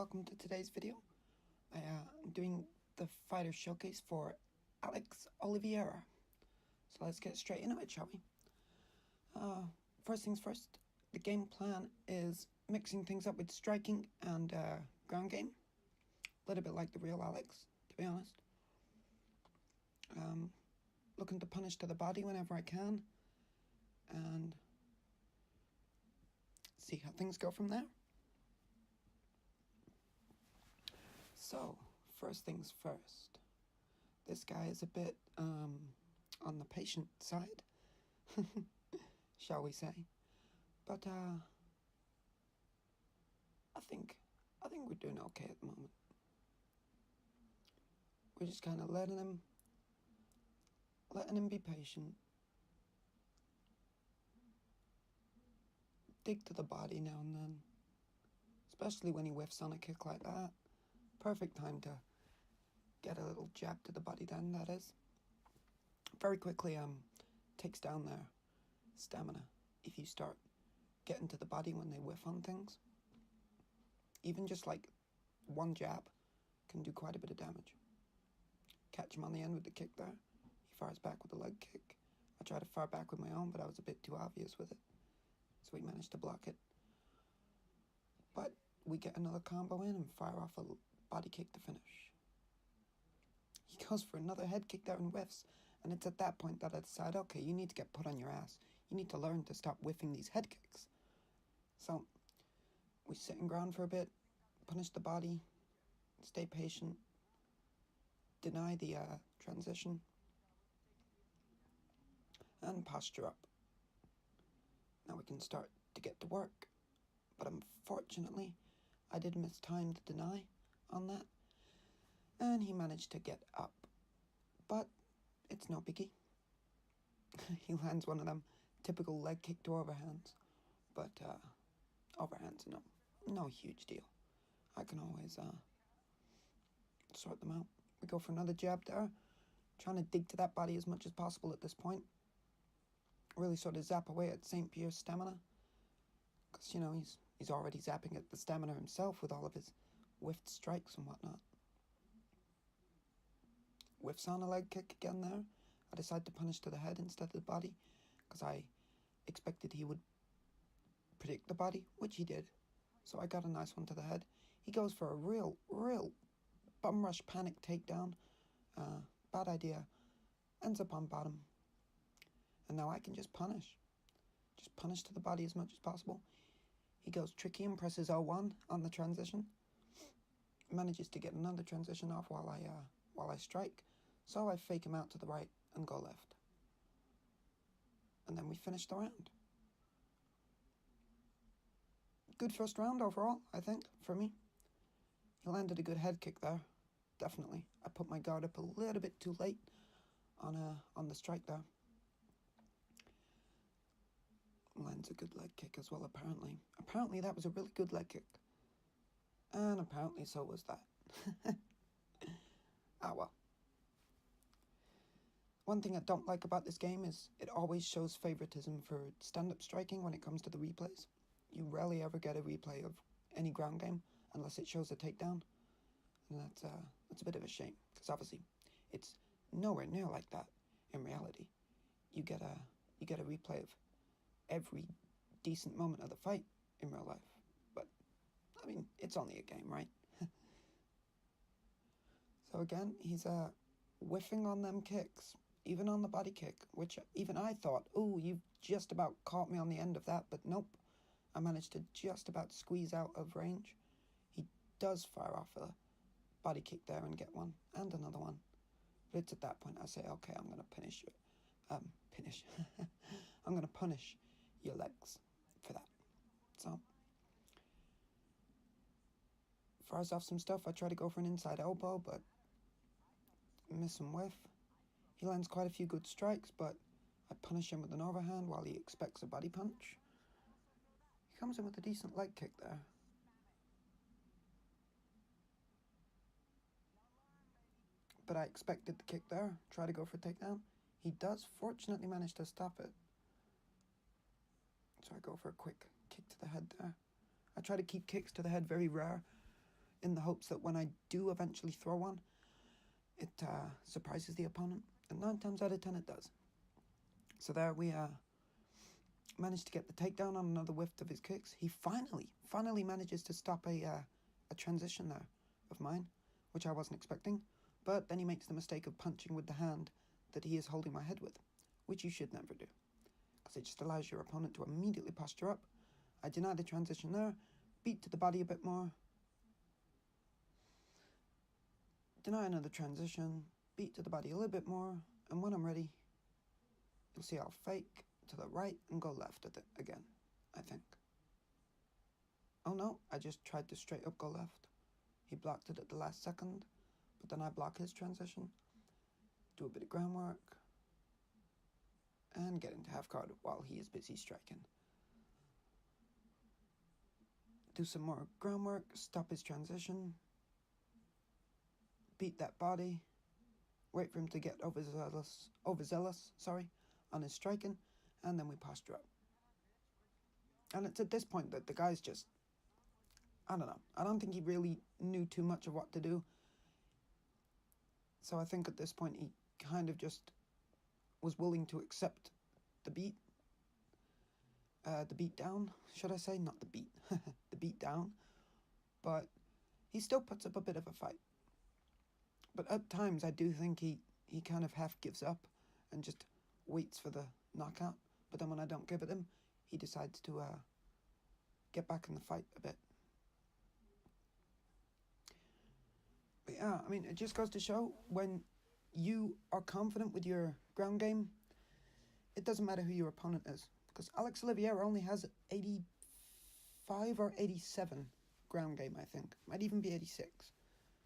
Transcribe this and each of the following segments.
welcome to today's video. I'm doing the fighter showcase for Oliveira. So let's get straight into it, shall we? First things first, the game plan is mixing things up with striking and ground game. A little bit like the real Alex, to be honest. Looking to punish to the body whenever I can, and see how things go from there. So, first things first. This guy is a bit on the patient side, shall we say. But I think we're doing okay at the moment. We're just kind of letting him be patient. Dig to the body now and then, especially when he whiffs on a kick like that. Perfect time to get a little jab to the body then, that is. Very quickly takes down their stamina if you start getting to the body when they whiff on things. Even just like one jab can do quite a bit of damage. Catch him on the end with the kick there. He fires back with a leg kick. I tried to fire back with my own, but I was a bit too obvious with it. So he managed to block it. But we get another combo in and fire off a body kick to finish. He goes for another head kick there and whiffs. And it's at that point that I decide, okay, you need to get put on your ass. You need to learn to stop whiffing these head kicks. So we sit and ground for a bit, punish the body, stay patient, deny the transition, and posture up. Now we can start to get to work. But unfortunately, I did miss time to deny on that, and he managed to get up. But it's no biggie. He lands one of them typical leg kick to overhands, but overhands are no huge deal. I can always sort them out. We go for another jab there, trying to dig to that body as much as possible at this point. Really sort of zap away at St. Pierre's stamina, because he's already zapping at the stamina himself with all of his whiffed strikes and whatnot. Whiffs on a leg kick again there. I decide to punish to the head instead of the body, because I expected he would predict the body, which he did. So I got a nice one to the head. He goes for a real bum rush panic takedown. Bad idea. Ends up on bottom. And now I can just punish. Just punish to the body as much as possible. He goes tricky and presses L1 on the transition. Manages to get another transition off while I strike. So I fake him out to the right and go left. And then we finish the round. Good first round overall, I think, for me. He landed a good head kick there. Definitely. I put my guard up a little bit too late on the strike there. Lands a good leg kick as well, apparently. Apparently that was a really good leg kick. And apparently so was that. Ah, well. One thing I don't like about this game is it always shows favoritism for stand-up striking when it comes to the replays. You rarely ever get a replay of any ground game unless it shows a takedown. And that's a bit of a shame, because obviously it's nowhere near like that in reality. You get a replay of every decent moment of the fight in real life. But, I mean, it's only a game, right? So again, he's whiffing on them kicks, even on the body kick, which even I thought, oh, you've just about caught me on the end of that, but nope. I managed to just about squeeze out of range. He does fire off a body kick there and get one, and another one. But it's at that point I say, okay, I'm going to punish you. I'm going to punish your legs for that. So, fires off some stuff. I try to go for an inside elbow, but miss and whiff. He lands quite a few good strikes, but I punish him with an overhand while he expects a body punch. He comes in with a decent leg kick there. But I expected the kick there. Try to go for a takedown. He does fortunately manage to stop it. So I go for a quick kick to the head there. I try to keep kicks to the head very rare. in the hopes that when I do eventually throw one, it surprises the opponent. And 9 times out of 10 it does. So there we managed to get the takedown on another whiff of his kicks. He finally manages to stop a transition there of mine, which I wasn't expecting. But then he makes the mistake of punching with the hand that he is holding my head with, which you should never do, because it just allows your opponent to immediately posture up. I deny the transition there, beat to the body a bit more, deny another transition, beat to the body a little bit more, and when I'm ready, you'll see I'll fake to the right and go left at it again, I think. Oh no, I just tried to straight up go left. He blocked it at the last second, but then I block his transition, do a bit of groundwork, and get into half guard while he is busy striking. Do some more groundwork, stop his transition, beat that body, wait for him to get overzealous on his striking, and then we posture up. And it's at this point that the guy's just, I don't know, I don't think he really knew too much of what to do. So I think at this point he kind of just was willing to accept the beat down, should I say, not the beat, the beat down, but he still puts up a bit of a fight. But at times I do think he kind of half gives up and just waits for the knockout, but then when I don't give it him, he decides to get back in the fight a bit. But yeah, I mean, it just goes to show, when you are confident with your ground game, it doesn't matter who your opponent is. Because Alex Oliveira only has 85 or 87 ground game, I think. Might even be 86.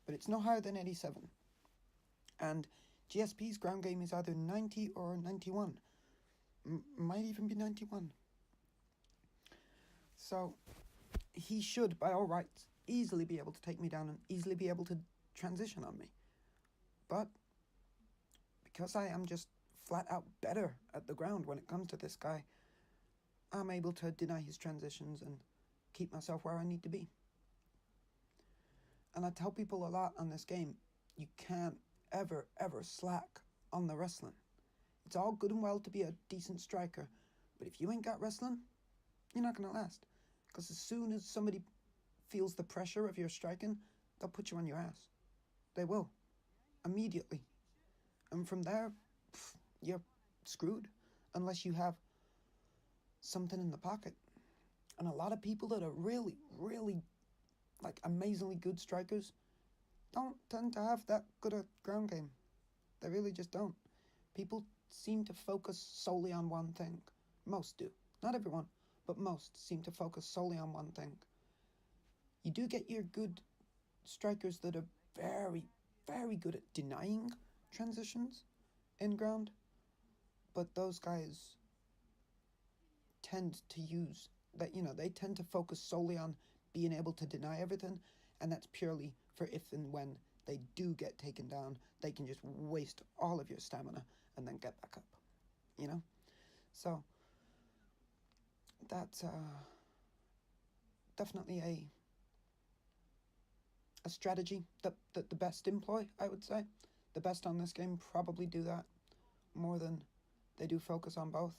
But it's no higher than 87. And GSP's ground game is either 90 or 91. Might even be 91. So he should, by all rights, easily be able to take me down and easily be able to transition on me. But because I am just flat out better at the ground when it comes to this guy, I'm able to deny his transitions and keep myself where I need to be. And I tell people a lot on this game, you can't ever slack on the wrestling. It's all good and well to be a decent striker, but if you ain't got wrestling, you're not going to last. Because as soon as somebody feels the pressure of your striking, they'll put you on your ass. They will. Immediately. And from there, you're screwed. Unless you have something in the pocket. And a lot of people that are really, like, amazingly good strikers don't tend to have that good a ground game. They really just don't. People seem to focus solely on one thing. Most do. Not everyone, but most seem to focus solely on one thing. You do get your good strikers that are very, very good at denying transitions in ground, but those guys tend to use that, they tend to focus solely on being able to deny everything, and that's purely for if and when they do get taken down, they can just waste all of your stamina and then get back up, So that's definitely a strategy that the best employ, I would say. The best on this game probably do that more than they do focus on both.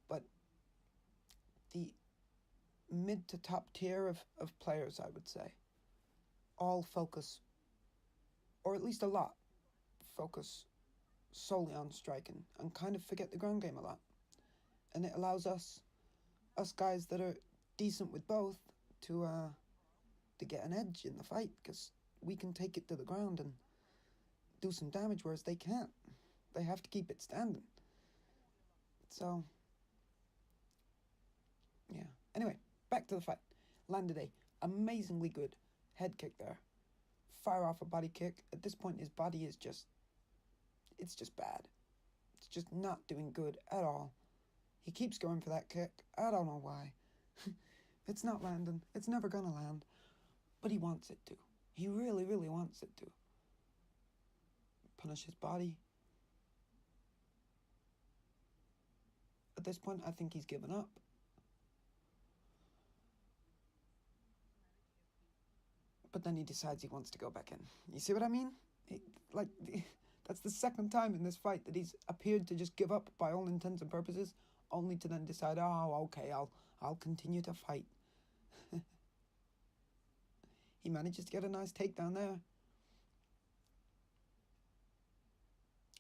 But the mid to top tier of players, I would say, all focus, or at least a lot, focus solely on striking and kind of forget the ground game a lot. And it allows us guys that are decent with both to get an edge in the fight, because we can take it to the ground and do some damage, whereas they can't. They have to keep it standing. So, yeah. Anyway, back to the fight. Landed a amazingly good head kick there. Fire off a body kick. At this point, his body is it's just bad. It's just not doing good at all. He keeps going for that kick. I don't know why. It's not landing. It's never going to land. But he wants it to. He really, really wants it to. Punish his body. At this point, I think he's given up. But then he decides he wants to go back in. You see what I mean? That's the second time in this fight that he's appeared to just give up by all intents and purposes, only to then decide, oh, okay, I'll continue to fight. He manages to get a nice takedown there.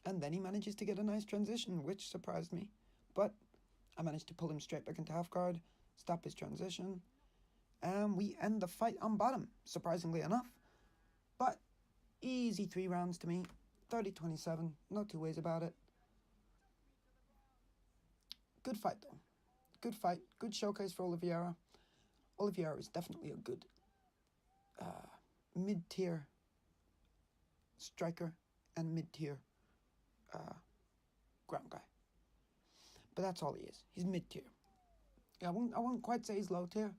And then he manages to get a nice transition, which surprised me. But I managed to pull him straight back into half guard, stop his transition, and we end the fight on bottom, surprisingly enough. But easy 3 rounds to me, 30-27, no two ways about it. Good fight, though. Good fight, good showcase for Oliveira. Oliveira is definitely a good mid-tier striker and mid-tier ground guy. But that's all he is. He's mid-tier. I won't quite say he's low tier,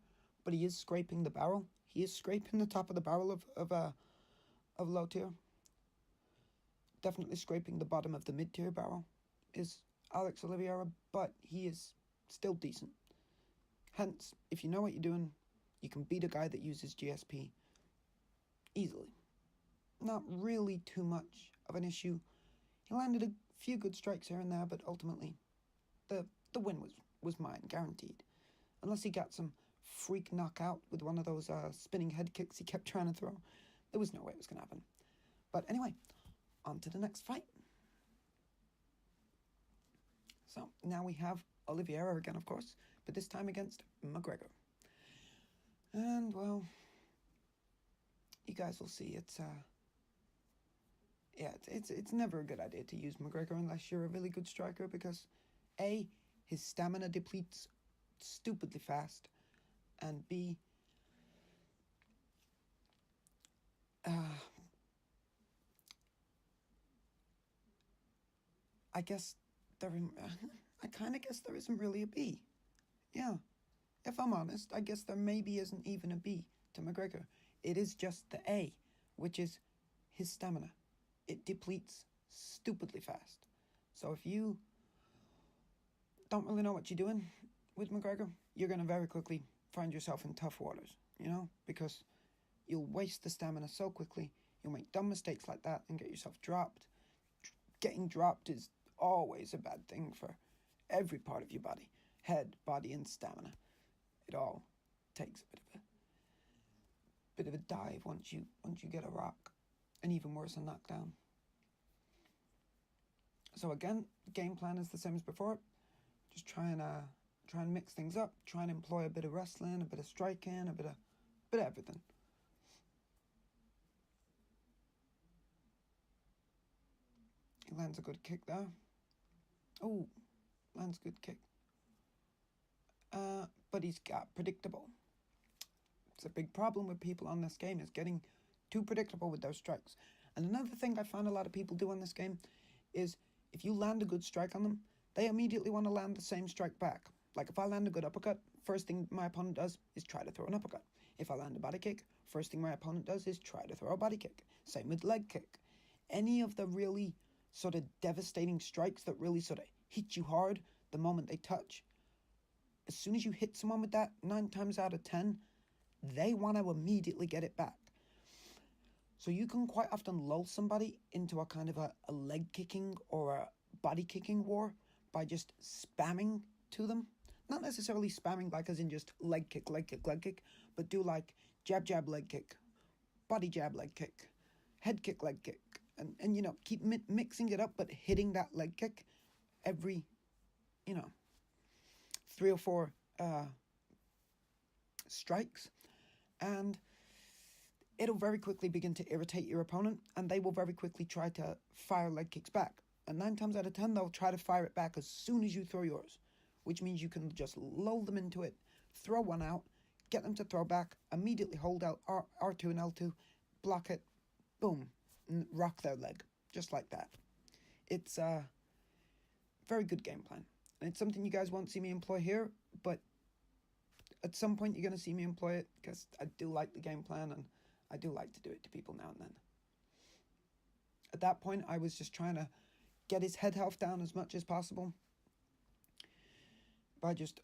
but he is scraping the barrel. He is scraping the top of the barrel of low tier. Definitely scraping the bottom of the mid-tier barrel is Alex Oliveira, but he is still decent. Hence, if you know what you're doing, you can beat a guy that uses GSP easily. Not really too much of an issue. He landed a few good strikes here and there, but ultimately the win was mine, guaranteed. Unless he got some freak knockout with one of those spinning head kicks he kept trying to throw. There was no way it was going to happen. But anyway, on to the next fight. So now we have Oliveira again, of course, but this time against McGregor. And, well, you guys will see it's never a good idea to use McGregor unless you're a really good striker, because A, his stamina depletes stupidly fast, and B, I kind of guess there isn't really a B. Yeah, if I'm honest, I guess there maybe isn't even a B to McGregor. It is just the A, which is his stamina. It depletes stupidly fast. So if you don't really know what you're doing with McGregor, you're going to very quickly find yourself in tough waters, because you'll waste the stamina so quickly. You'll make dumb mistakes like that and get yourself dropped. Getting dropped is always a bad thing for every part of your body. Head, body, and stamina. It all takes a bit of a dive once you get a rock, and even worse, a knockdown. So again, the game plan is the same as before. Just try and mix things up. Try and employ a bit of wrestling, a bit of striking, a bit of everything. He lands a good kick there. Oh, lands a good kick. But he's got predictable. It's a big problem with people on this game, is getting too predictable with their strikes. And another thing I found a lot of people do on this game is if you land a good strike on them, they immediately want to land the same strike back. Like if I land a good uppercut, first thing my opponent does is try to throw an uppercut. If I land a body kick, first thing my opponent does is try to throw a body kick. Same with leg kick. Any of the really sort of devastating strikes that really sort of hit you hard the moment they touch, as soon as you hit someone with that, 9 times out of 10, they want to immediately get it back. So you can quite often lull somebody into a kind of a leg kicking or a body kicking war by just spamming to them. Not necessarily spamming like as in just leg kick, but do like jab, jab, leg kick, body jab, leg kick, head kick, leg kick, and keep mixing it up, but hitting that leg kick every, 3 or 4 strikes, and it'll very quickly begin to irritate your opponent, and they will very quickly try to fire leg kicks back. And 9 times out of 10, they'll try to fire it back as soon as you throw yours, which means you can just lull them into it, throw one out, get them to throw back, immediately hold out R2 and L2, block it, boom, and rock their leg, just like that. It's a very good game plan. And it's something you guys won't see me employ here, but at some point you're going to see me employ it, because I do like the game plan, and I do like to do it to people now and then. At that point, I was just trying to get his head health down as much as possible by just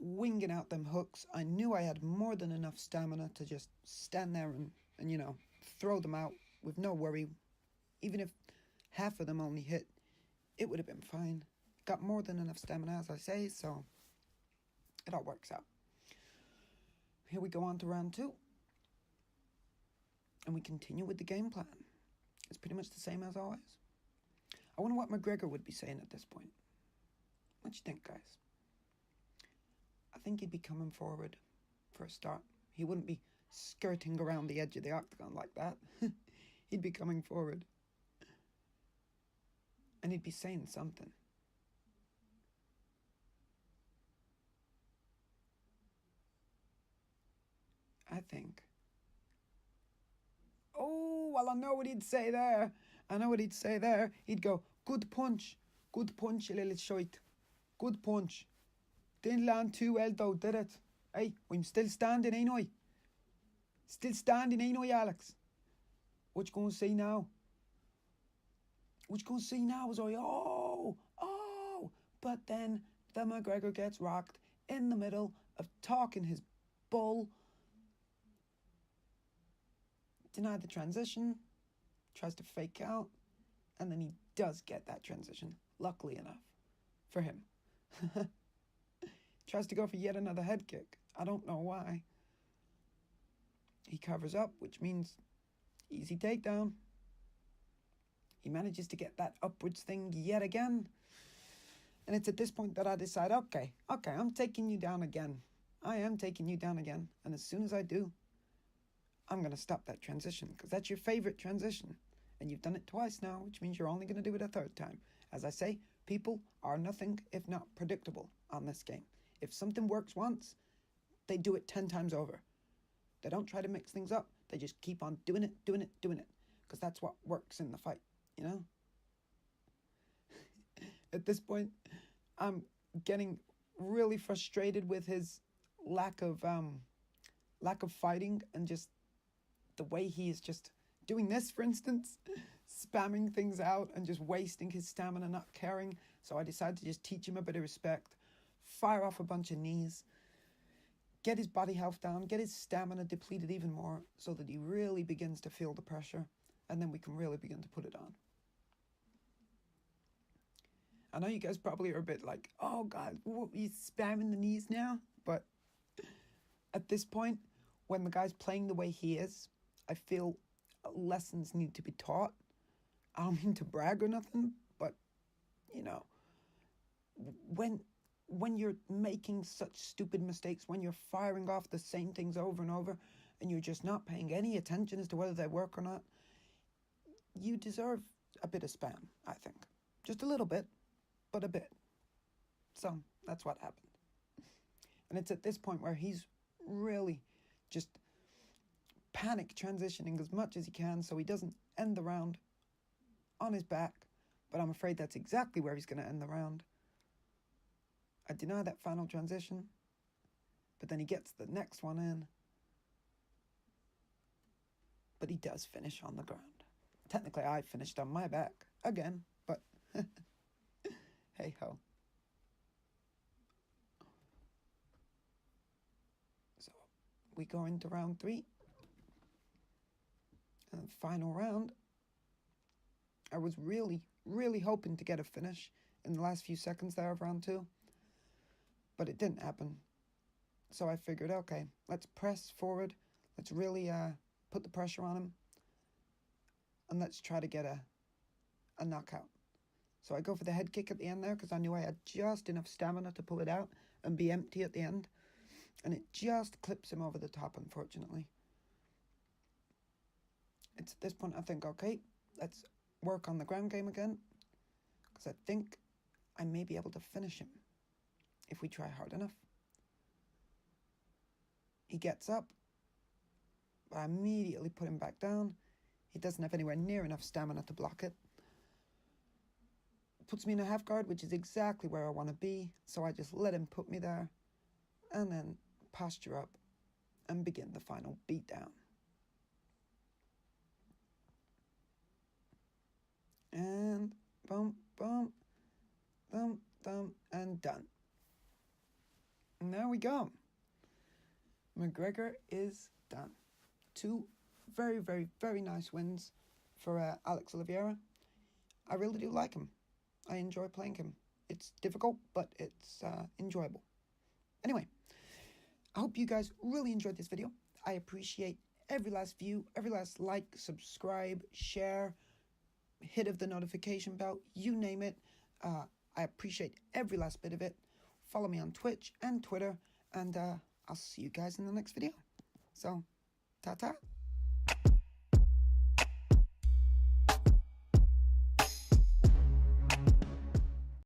winging out them hooks. I knew I had more than enough stamina to just stand there and throw them out with no worry. Even if half of them only hit, it would have been fine. Got more than enough stamina, as I say, so it all works out. Here we go on to round 2. And we continue with the game plan. It's pretty much the same as always. I wonder what McGregor would be saying at this point. What do you think, guys? I think he'd be coming forward for a start. He wouldn't be skirting around the edge of the octagon like that. He'd be coming forward. And he'd be saying something. I think. Oh, well, I know what he'd say there. He'd go, good punch, you little shite. Good punch. Didn't land too well, though, did it? Hey, I'm still standing, ain't I? Still standing, ain't I, Alex? What you gonna say now? Is I, oh. But then the McGregor gets rocked in the middle of talking his bull. Denied the transition, tries to fake out, and then he does get that transition, luckily enough for him. Tries to go for yet another head kick. I don't know why. He covers up, which means easy takedown. He manages to get that upwards thing yet again. And it's at this point that I decide, okay, I'm taking you down again. I am taking you down again. And as soon as I do, I'm going to stop that transition, because that's your favorite transition. And you've done it twice now, which means you're only going to do it a third time. As I say, people are nothing if not predictable on this game. If something works once, they do it 10 times over. They don't try to mix things up. They just keep on doing it. Because that's what works in the fight, you know? At this point, I'm getting really frustrated with his lack of fighting, and just the way he is just doing this, for instance, spamming things out and just wasting his stamina, not caring. So I decided to just teach him a bit of respect, fire off a bunch of knees, get his body health down, get his stamina depleted even more, so that he really begins to feel the pressure, and then we can really begin to put it on. I know you guys probably are a bit like, oh God, he's spamming the knees now? But at this point, when the guy's playing the way he is, I feel lessons need to be taught. I don't mean to brag or nothing, but, you know, when you're making such stupid mistakes, when you're firing off the same things over and over, and you're just not paying any attention as to whether they work or not, you deserve a bit of spam, I think. Just a little bit, but a bit. So that's what happened. And it's at this point where he's really just panic transitioning as much as he can so he doesn't end the round on his back. But I'm afraid that's exactly where he's going to end the round. I deny that final transition, but then he gets the next one in. But he does finish on the ground. Technically, I finished on my back again, but hey ho. So we go into round 3. And final round. I was really, really hoping to get a finish in the last few seconds there of round 2. But it didn't happen. So I figured, okay, let's press forward. Let's really put the pressure on him. And let's try to get a knockout. So I go for the head kick at the end there, because I knew I had just enough stamina to pull it out and be empty at the end. And it just clips him over the top, unfortunately. It's at this point I think, okay, let's work on the ground game again, because I think I may be able to finish him if we try hard enough. He gets up, but I immediately put him back down. He doesn't have anywhere near enough stamina to block it. Puts me in a half guard, which is exactly where I want to be, so I just let him put me there, and then posture up and begin the final beatdown. And boom, boom, boom, boom, and done. And there we go. McGregor is done. 2 very, very, very nice wins for Alex Oliveira. I really do like him. I enjoy playing him. It's difficult, but it's enjoyable. Anyway, I hope you guys really enjoyed this video. I appreciate every last view, every last like, subscribe, share, hit of the notification bell, you name it. I appreciate every last bit of it. Follow me on Twitch and Twitter, and I'll see you guys in the next video. So, ta-ta.